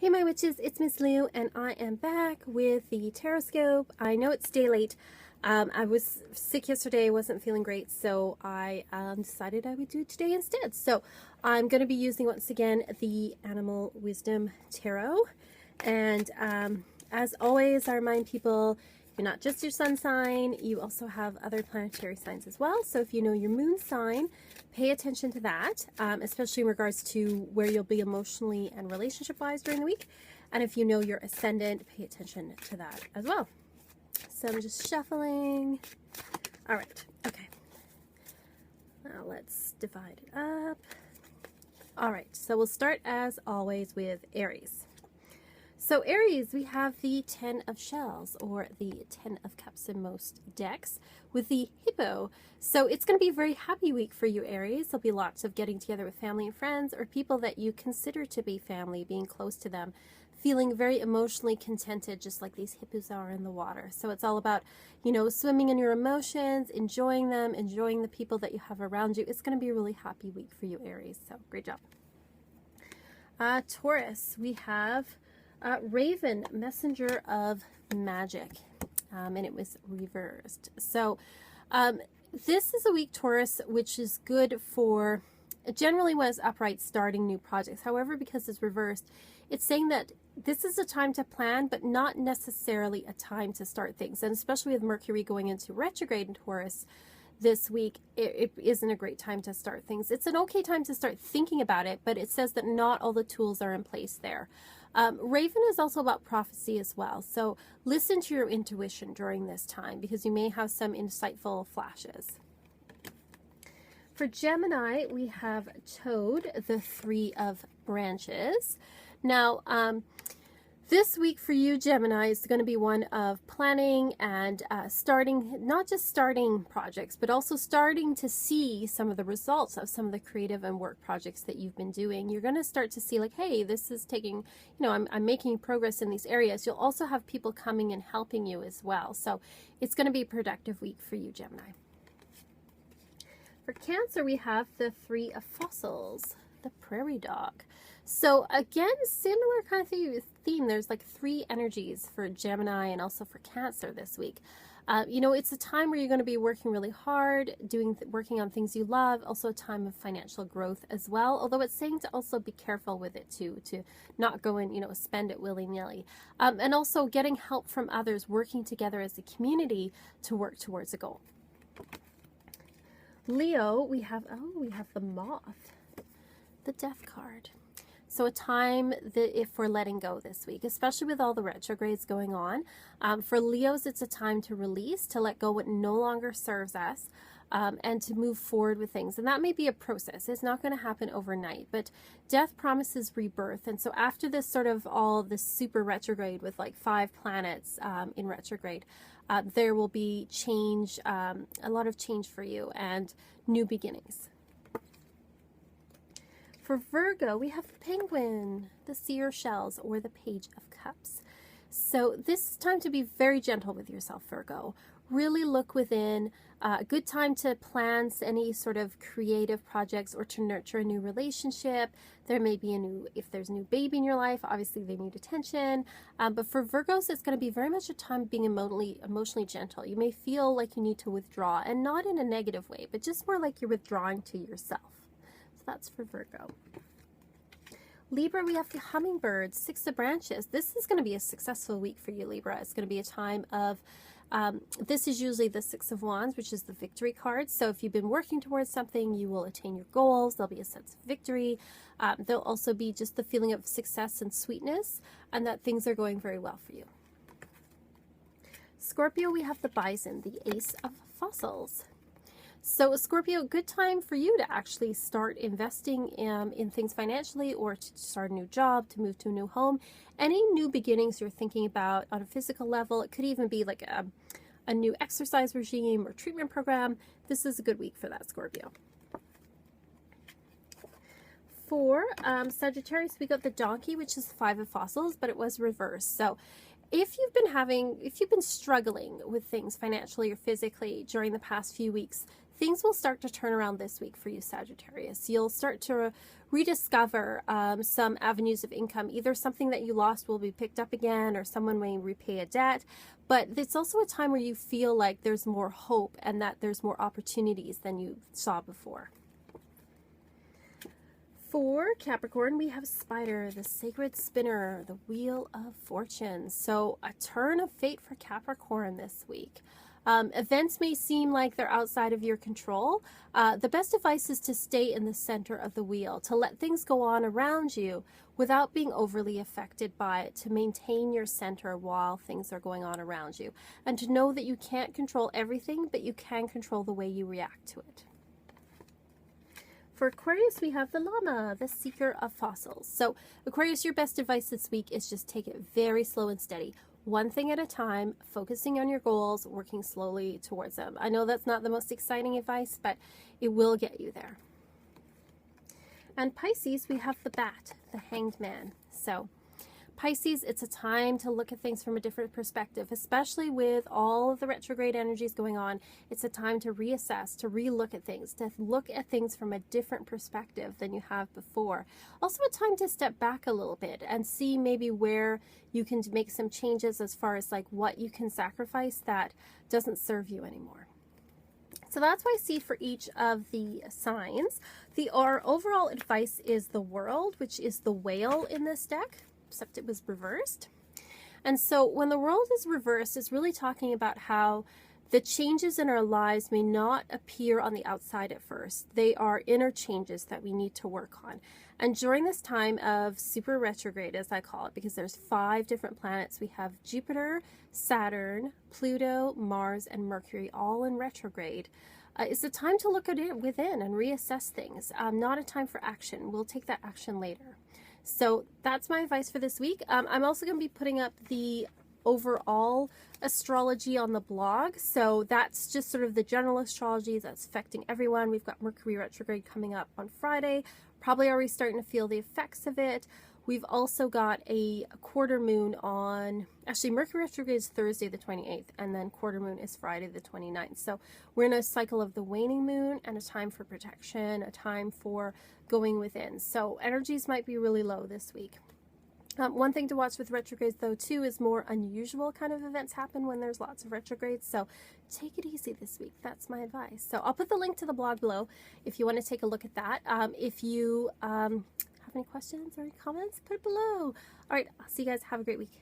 Hey my witches, it's Miss Lou and I am back with the Tarotscope. I know it's day late. I was sick yesterday, wasn't feeling great, so I decided I would do it today instead. So I'm going to be using once again the Animal Wisdom Tarot. And as always, I remind people, you're not just your sun sign, you also have other planetary signs as well. So if you know your moon sign, pay attention to that, especially in regards to where you'll be emotionally and relationship-wise during the week. And if you know your ascendant, pay attention to that as well. So I'm just shuffling. All right, okay. Now let's divide it up. All right, so we'll start as always with Aries. So Aries, we have the 10 of Shells, or the 10 of Cups in most decks, with the Hippo. So it's going to be a very happy week for you, Aries. There'll be lots of getting together with family and friends, or people that you consider to be family, being close to them, feeling very emotionally contented, just like these hippos are in the water. So it's all about, you know, swimming in your emotions, enjoying them, enjoying the people that you have around you. It's going to be a really happy week for you, Aries. So great job. Taurus, we have Raven, Messenger of Magic, and it was reversed. So this is a week, Taurus, which is good for generally when it's upright, starting new projects. However, because it's reversed, it's saying that this is a time to plan, but not necessarily a time to start things. And especially with Mercury going into retrograde in Taurus this week, it isn't a great time to start things. It's an okay time to start thinking about it, but it says that not all the tools are in place there. Raven is also about prophecy as well. So listen to your intuition during this time because you may have some insightful flashes. For Gemini, we have Toad, the 3 of Branches. Now, this week for you, Gemini, is going to be one of planning and starting, not just starting projects, but also starting to see some of the results of some of the creative and work projects that you've been doing. You're going to start to see like, hey, this is taking, you know, I'm making progress in these areas. You'll also have people coming and helping you as well. So it's going to be a productive week for you, Gemini. For Cancer, we have the 3 of Fossils, the prairie dog. So again, similar kind of theme. There's like 3 energies for Gemini and also for Cancer this week. You know, it's a time where you're going to be working really hard, working on things you love. Also a time of financial growth as well. Although it's saying to also be careful with it too, to not go and, you know, spend it willy-nilly. And also getting help from others, working together as a community to work towards a goal. Leo, we have the Moth, the Death card. So a time that if we're letting go this week, especially with all the retrogrades going on, for Leos, it's a time to release, to let go what no longer serves us, and to move forward with things. And that may be a process. It's not going to happen overnight, but death promises rebirth. And so after this sort of all this super retrograde with like 5 planets in retrograde, there will be change, a lot of change for you and new beginnings. For Virgo, we have the Penguin, the Seer Shells, or the Page of Cups. So this is time to be very gentle with yourself, Virgo. Really look within. A good time to plan any sort of creative projects or to nurture a new relationship. There may be if there's a new baby in your life, obviously they need attention. But for Virgos, it's going to be very much a time being emotionally gentle. You may feel like you need to withdraw, and not in a negative way, but just more like you're withdrawing to yourself. So that's for Virgo. Libra, we have the Hummingbird, 6 of Branches. This is going to be a successful week for you, Libra. It's going to be a time of, this is usually the 6 of Wands, which is the victory card. So if you've been working towards something, you will attain your goals. There'll be a sense of victory. There'll also be just the feeling of success and sweetness, and that things are going very well for you. Scorpio, we have the Bison, the Ace of Fossils. So Scorpio, good time for you to actually start investing in things financially, or to start a new job, to move to a new home. Any new beginnings you're thinking about on a physical level. It could even be like a new exercise regime or treatment program. This is a good week for that, Scorpio. For Sagittarius, we got the Donkey, which is 5 of Fossils, but it was reversed. So if you've been struggling with things financially or physically during the past few weeks, things will start to turn around this week for you, Sagittarius. You'll start to rediscover some avenues of income. Either something that you lost will be picked up again, or someone may repay a debt. But it's also a time where you feel like there's more hope and that there's more opportunities than you saw before. For Capricorn, we have Spider, the sacred spinner, the wheel of fortune. So a turn of fate for Capricorn this week. Events may seem like they're outside of your control. The best advice is to stay in the center of the wheel, to let things go on around you without being overly affected by it, to maintain your center while things are going on around you, and to know that you can't control everything, but you can control the way you react to it. For Aquarius, we have the llama, the seeker of fossils. So Aquarius, your best advice this week is just take it very slow and steady. One thing at a time, focusing on your goals, working slowly towards them. I know that's not the most exciting advice, but it will get you there. And Pisces, we have the bat, the hanged man. So Pisces, it's a time to look at things from a different perspective, especially with all of the retrograde energies going on. It's a time to reassess, to relook at things, to look at things from a different perspective than you have before. Also a time to step back a little bit and see maybe where you can make some changes as far as like what you can sacrifice that doesn't serve you anymore. So that's what I see for each of the signs. Our overall advice is the World, which is the whale in this deck, except it was reversed. And so when the World is reversed, it's really talking about how the changes in our lives may not appear on the outside at first. They are inner changes that we need to work on. And during this time of super retrograde, as I call it, because there's 5 different planets, we have Jupiter, Saturn, Pluto, Mars, and Mercury all in retrograde. It's a time to look at it within and reassess things. Not a time for action. We'll take that action later. So that's my advice for this week. I'm also going to be putting up the overall astrology on the blog. So that's just sort of the general astrology that's affecting everyone. We've got Mercury retrograde coming up on Friday. Probably already starting to feel the effects of it. We've also got a quarter moon on, actually Mercury retrograde is Thursday the 28th, and then quarter moon is Friday the 29th. So we're in a cycle of the waning moon and a time for protection, a time for going within. So energies might be really low this week. One thing to watch with retrogrades though too is more unusual kind of events happen when there's lots of retrogrades. So take it easy this week. That's my advice. So I'll put the link to the blog below if you want to take a look at that. If you have any questions or any comments, put it below. All right, I'll see you guys. Have a great week.